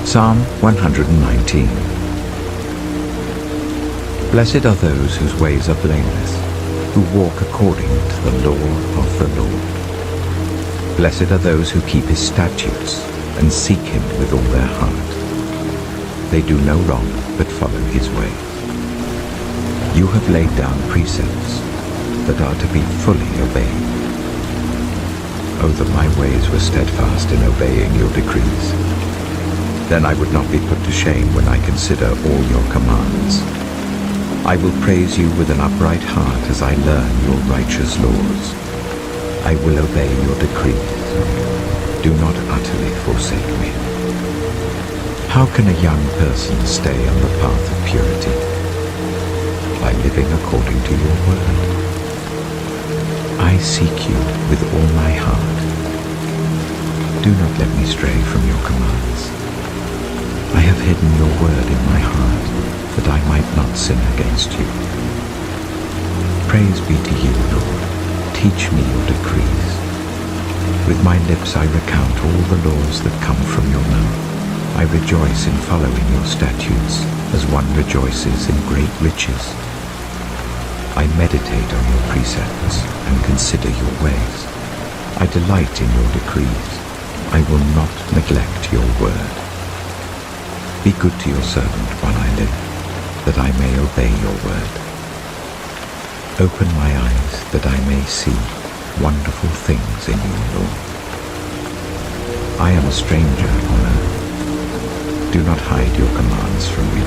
Psalm 119. Blessed are those whose ways are blameless, who walk according to the law of the Lord. Blessed are those who keep his statutes and seek him with all their heart. They do no wrong, but follow his ways. You have laid down precepts that are to be fully obeyed. Oh, that my ways were steadfast in obeying your decrees. Then I would not be put to shame when I consider all your commands. I will praise you with an upright heart as I learn your righteous laws. I will obey your decrees. Do not utterly forsake me. How can a young person stay on the path of purity? By living according to your word. I seek you with all my heart. Do not let me stray from your commands. I have hidden your word in my heart, that I might not sin against you. Praise be to you, Lord. Teach me your decrees. With my lips I recount all the laws that come from your mouth. I rejoice in following your statutes, as one rejoices in great riches. I meditate on your precepts and consider your ways. I delight in your decrees. I will not neglect your word. Be good to your servant while I live, that I may obey your word. Open my eyes that I may see wonderful things in your law. I am a stranger on earth. Do not hide your commands from me.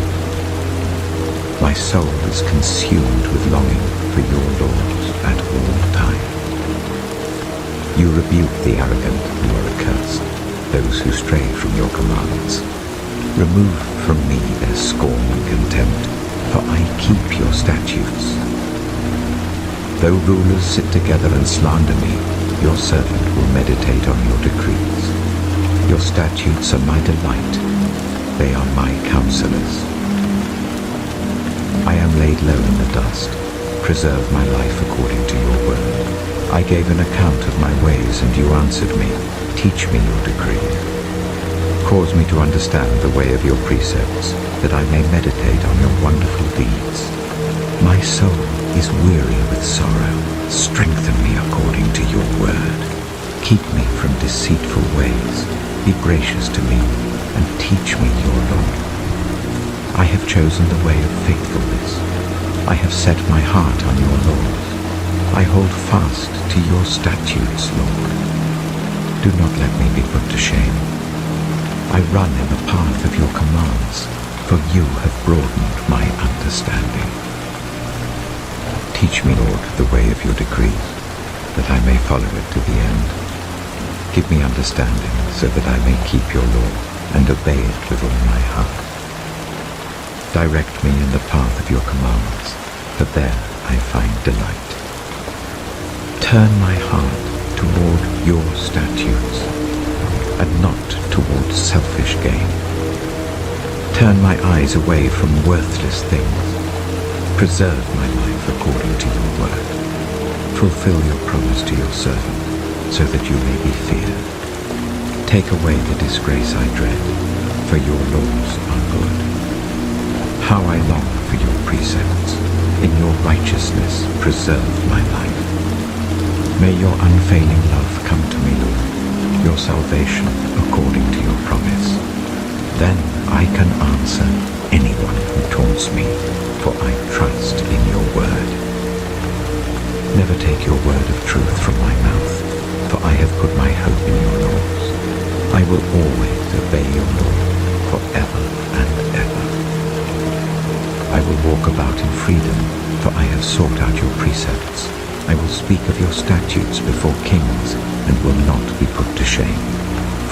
My soul is consumed with longing for your laws at all times. You rebuke the arrogant who are accursed, those who stray from your commands. Remove from me their scorn and contempt, for I keep your statutes. Though rulers sit together and slander me, your servant will meditate on your decrees. Your statutes are my delight. They are my counselors. I am laid low in the dust. Preserve my life according to your word. I gave an account of my ways, and you answered me. Teach me your decrees. Cause me to understand the way of your precepts, that I may meditate on your wonderful deeds. My soul is weary with sorrow. Strengthen me according to your word. Keep me from deceitful ways. Be gracious to me, and teach me your law. I have chosen the way of faithfulness. I have set my heart on your laws. I hold fast to your statutes, Lord. Do not let me be put to shame. I run in the path of your commands, for you have broadened my understanding. Teach me, Lord, the way of your decrees, that I may follow it to the end. Give me understanding, so that I may keep your law and obey it with all my heart. Direct me in the path of your commands, for there I find delight. Turn my heart toward your statutes, and not towards selfish gain. Turn my eyes away from worthless things. Preserve my life according to your word. Fulfill your promise to your servant, so that you may be feared. Take away the disgrace I dread, for your laws are good. How I long for your precepts. In your righteousness preserve my life. May your unfailing love come to me, Lord, your salvation according to your promise. Then I can answer anyone who taunts me, for I trust in your word. Never take your word of truth from my mouth, for I have put my hope in your laws. I will always obey your law, forever and ever. I will walk about in freedom, for I have sought out your precepts. I will speak of your statutes before kings, and will not be put to shame.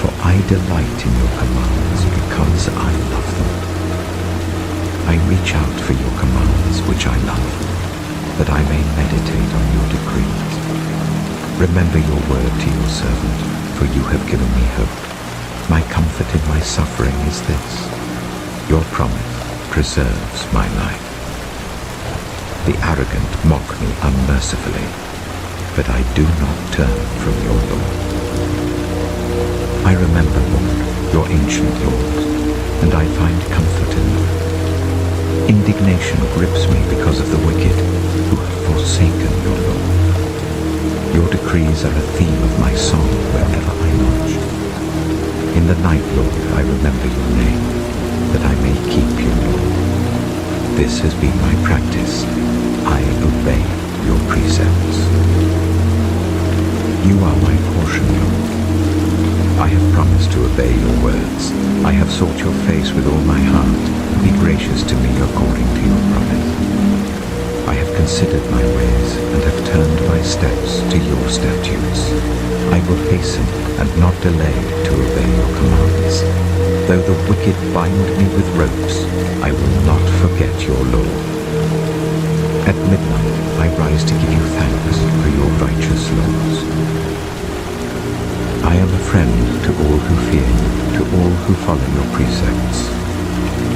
For I delight in your commands, because I love them. I reach out for your commands, which I love, that I may meditate on your decrees. Remember your word to your servant, for you have given me hope. My comfort in my suffering is this: your promise preserves my life. The arrogant mock me unmercifully, but I do not turn from your law. I remember, Lord, your ancient laws, grips me because of the wicked who have forsaken your law. Your decrees are a theme of my song wherever I launch. In the night, Lord, I remember your name, that I may keep your law. This has been my practice. I obey your precepts. You are my portion, Lord. I have promised to obey your words. I have sought your face with all my heart. Be gracious to me according to your promise. I have considered my ways and have turned my steps to your statutes. I will hasten and not delay to obey your commands. Though the wicked bind me with ropes, I will not forget your law. At midnight I rise to give you thanks for your righteous laws. I am a friend to all who fear you, to all who follow your precepts.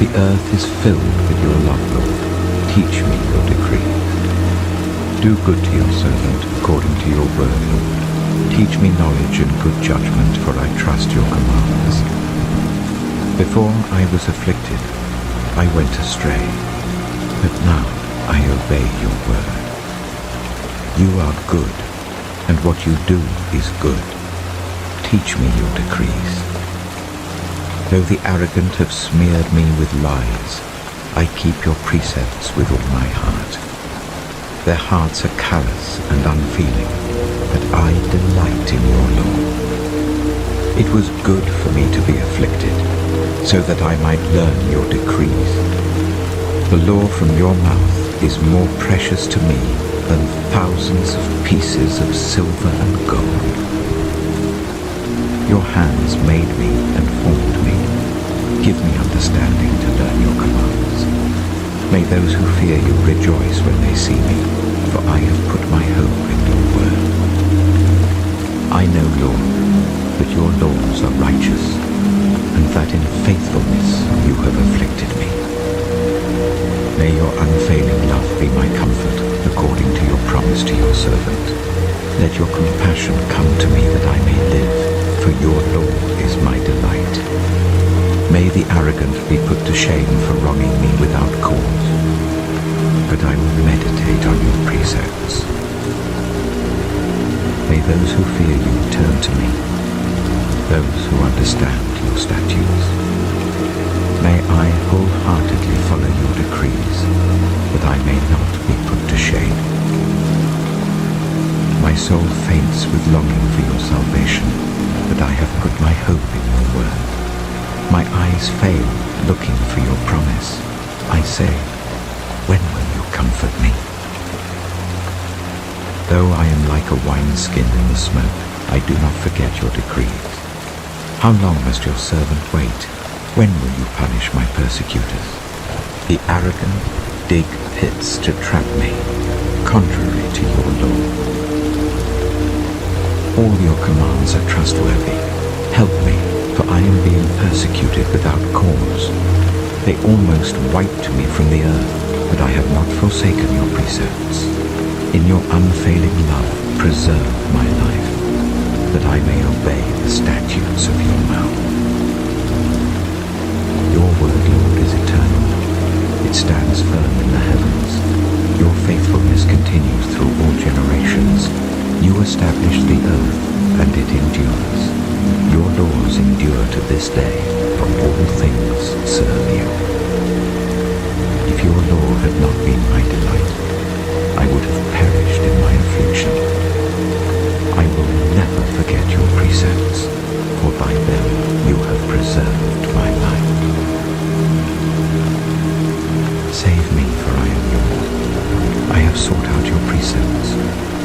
The earth is filled with your love, Lord. Teach me your decrees. Do good to your servant according to your word, Lord. Teach me knowledge and good judgment, for I trust your commands. Before I was afflicted, I went astray, but now I obey your word. You are good, and what you do is good. Teach me your decrees. Though the arrogant have smeared me with lies, I keep your precepts with all my heart. Their hearts are callous and unfeeling, but I delight in your law. It was good for me to be afflicted, so that I might learn your decrees. The law from your mouth is more precious to me than thousands of pieces of silver and gold. Your hands made me and formed me. Give me understanding to learn your commands. May those who fear you rejoice when they see me, for I have put my hope in your word. I know, Lord, that your laws are righteous, and that in faithfulness you have afflicted me. May your unfailing love be my comfort, according to your promise to your servant. Let your compassion come to me that I may live, for your law is my delight. May the arrogant be put to shame for wronging me without cause, but I will meditate on your precepts. May those who fear you turn to me, those who understand your statutes. May I wholeheartedly follow your decrees, that I may not be put to shame. My soul faints with longing for your salvation, but I have put my hope in your word. My eyes fail, looking for your promise. I say, when will you comfort me? Though I am like a wineskin in the smoke, I do not forget your decrees. How long must your servant wait? When will you punish my persecutors? The arrogant dig pits to trap me, contrary to your law. All your commands are trustworthy. Help me, for I am being persecuted without cause. They almost wiped me from the earth, but I have not forsaken your precepts. In your unfailing love, preserve my life, that I may obey the statutes of your mouth. Your word, Lord, is eternal. It stands firm in the heavens. Your faithfulness continues through all generations. You established the earth, and it endures. Your laws endure to this day, for all things serve you. If your law had not been my delight, I would have perished in my affliction. I will never forget your precepts, for by them you have preserved my life. Save me, for I am yours. I have sought out your precepts.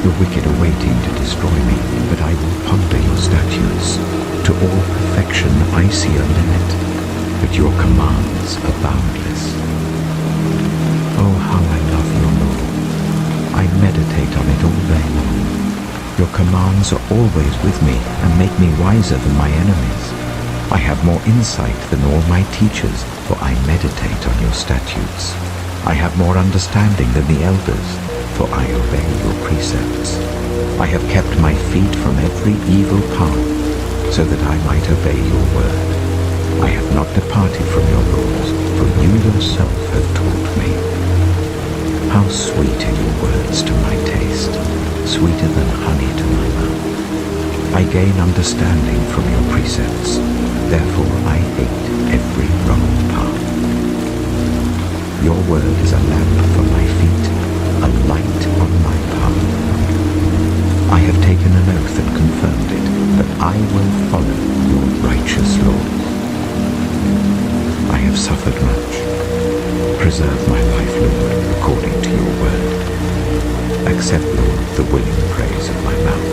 The wicked are waiting to destroy me, but I will ponder your statutes. To all perfection I see a limit, but your commands are boundless. Oh, how I love your law. I meditate on it all day long. Your commands are always with me and make me wiser than my enemies. I have more insight than all my teachers, for I meditate on your statutes. I have more understanding than the elders, for I obey your precepts. I have kept my feet from every evil path, so that I might obey your word. I have not departed from your laws, for you yourself have taught me. sweeter than honey to my mouth. I gain understanding from your precepts. Therefore I hate every wrong path. Your word is a lamp for my feet, a light on my path. I have taken an oath and confirmed it, that I will follow your righteous laws. I have suffered much. Preserve my life, Lord, according to your word. Accept, Lord, the willing praise of my mouth,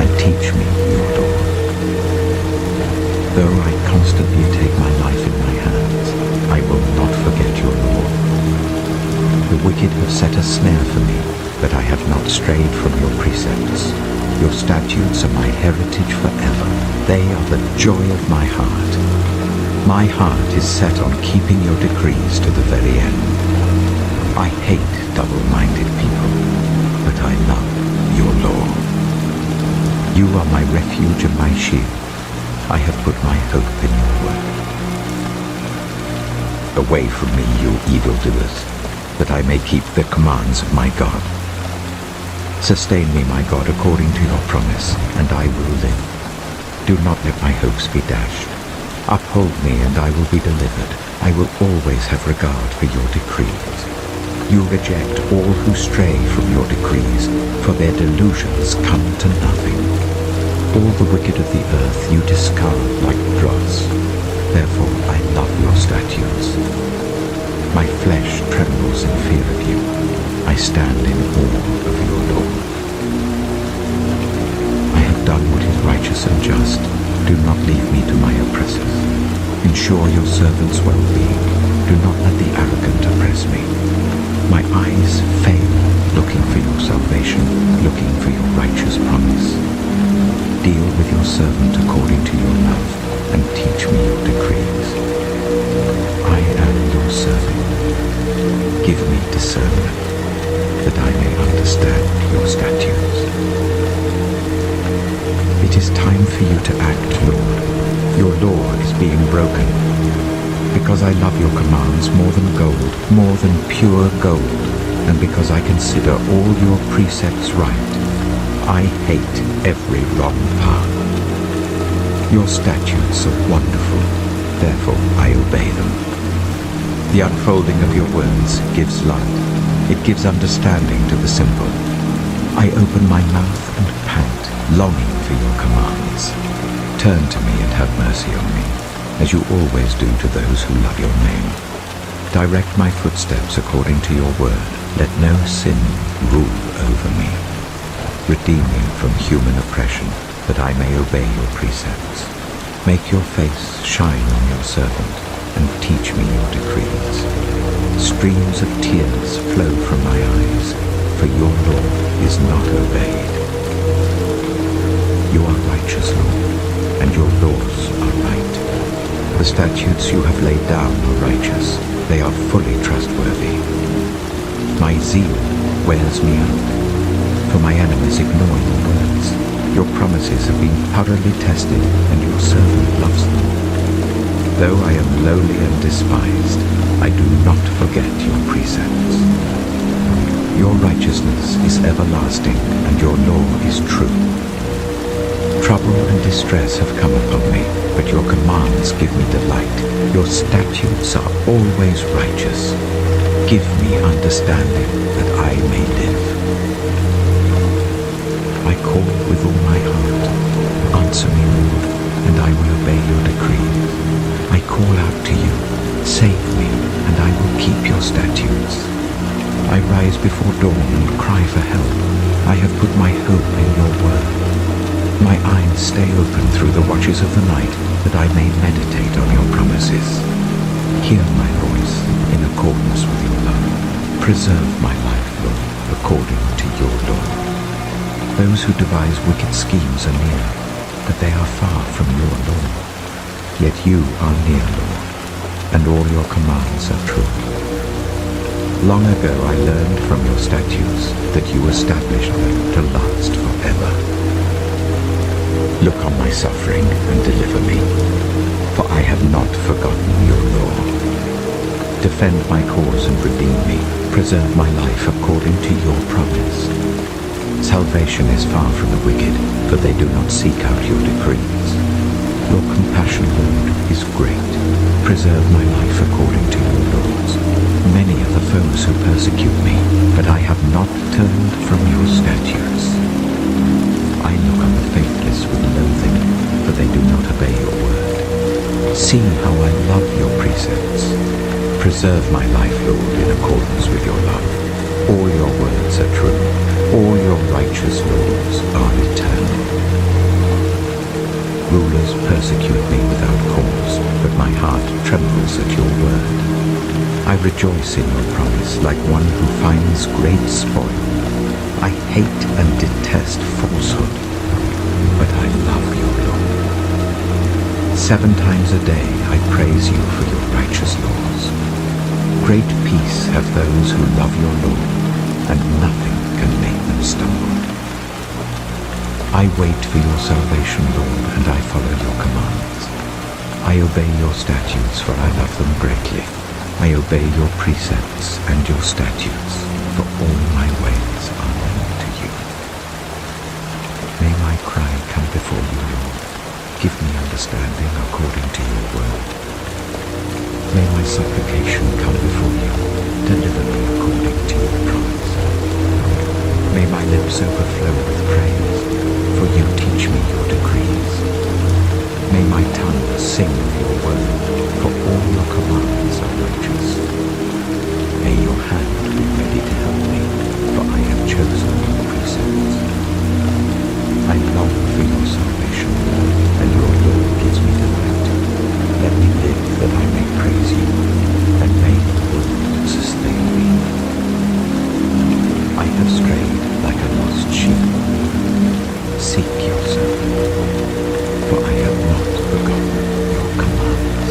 and teach me your law. Though I constantly take my life in my hands, I will not forget your law. The wicked have set a snare for me, but I have not strayed from your precepts. Your statutes are my heritage forever. They are the joy of my heart. My heart is set on keeping your decrees to the very end. I hate double-minded people, but I love your law. You are my refuge and my shield. I have put my hope in your word. Away from me, you evildoers, that I may keep the commands of my God. Sustain me, my God, according to your promise, and I will live. Do not let my hopes be dashed. Uphold me, and I will be delivered. I will always have regard for your decrees. You reject all who stray from your decrees, for their delusions come to nothing. All the wicked of the earth you discard like dross. Therefore I love your statutes. My flesh trembles in fear of you. I stand in awe of your law. I have done what is righteous and just. Do not leave me to my oppressors. Ensure your servants' well-being. Do not let the arrogant oppress me. My eyes fail, looking for your salvation, looking for your righteous promise. Deal with your servant according to your love, and teach me your decrees. I am your servant. Give me discernment, that I may understand your statutes. It is time for you to act, Lord. Your law is being broken. Because I love your commands more than gold, more than pure gold, and because I consider all your precepts right, I hate every wrong path. Your statutes are wonderful, therefore I obey them. The unfolding of your words gives light. It gives understanding to the simple. I open my mouth and pant, longing for your commands. Turn to me and have mercy on me, as you always do to those who love your name. Direct my footsteps according to your word. Let no sin rule over me. Redeem me from human oppression, that I may obey your precepts. Make your face shine on your servant, and teach me your decrees. Streams of tears flow from my eyes, for your law is not obeyed. You are righteous, Lord, and your laws are right. The statutes you have laid down are righteous. They are fully trustworthy. My zeal wears me out, for my enemies ignore your words. Your promises have been thoroughly tested, and your servant loves them. Though I am lowly and despised, I do not forget your precepts. Your righteousness is everlasting, and your law is true. Trouble and distress have come upon me, but your commands give me delight. Your statutes are always righteous. Give me understanding, that I may live. I call with all my heart. Answer me, Lord, and I will obey your decrees. I call out to you. Save me, and I will keep your statutes. I rise before dawn and cry for help. I have put my hope in your word. My eyes stay open through the watches of the night, that I may meditate on your promises. Hear my voice in accordance with your love. Preserve my life, Lord, according to your law. Those who devise wicked schemes are near, but they are far from your law. Yet you are near, Lord, and all your commands are true. Long ago I learned from your statutes that you established them to last forever. Look on my suffering and deliver me, for I have not forgotten your law. Defend my cause and redeem me. Preserve my life according to your promise. Salvation is far from the wicked, for they do not seek out your decrees. Your compassion, Lord, is great. Preserve my life according to your laws. Many are the foes who persecute me, but I have not turned from your statutes. I look on the faithless with loathing, for they do not obey your word. See how I love your precepts. Preserve my life, Lord, in accordance with your love. All your words are true. All your righteous laws are eternal. Rulers persecute me without cause, but my heart trembles at your word. I rejoice in your promise like one who finds great spoil. I hate and detest falsehood, but I love your law. 7 times a day I praise you for your righteous laws. Great peace have those who love your law, and nothing can make them stumble. I wait for your salvation, Lord, and I follow your commands. I obey your statutes, for I love them greatly. I obey your precepts and your statutes, for all my ways are known to you. May my cry come before you, Lord. Give me understanding according to your word. May my supplication come before you. Deliver me according to your promise. May my lips overflow with praise, for you teach me your decrees. May my tongue sing of your word, for all your commands are righteous. May your hand be ready to help me, for I have chosen your precepts. I long for your salvation, Lord, and your law gives me delight. Let me live that I may praise you, and may the world sustain me. I have strayed like a lost sheep. Seek your servant, for I have not forgotten your commands.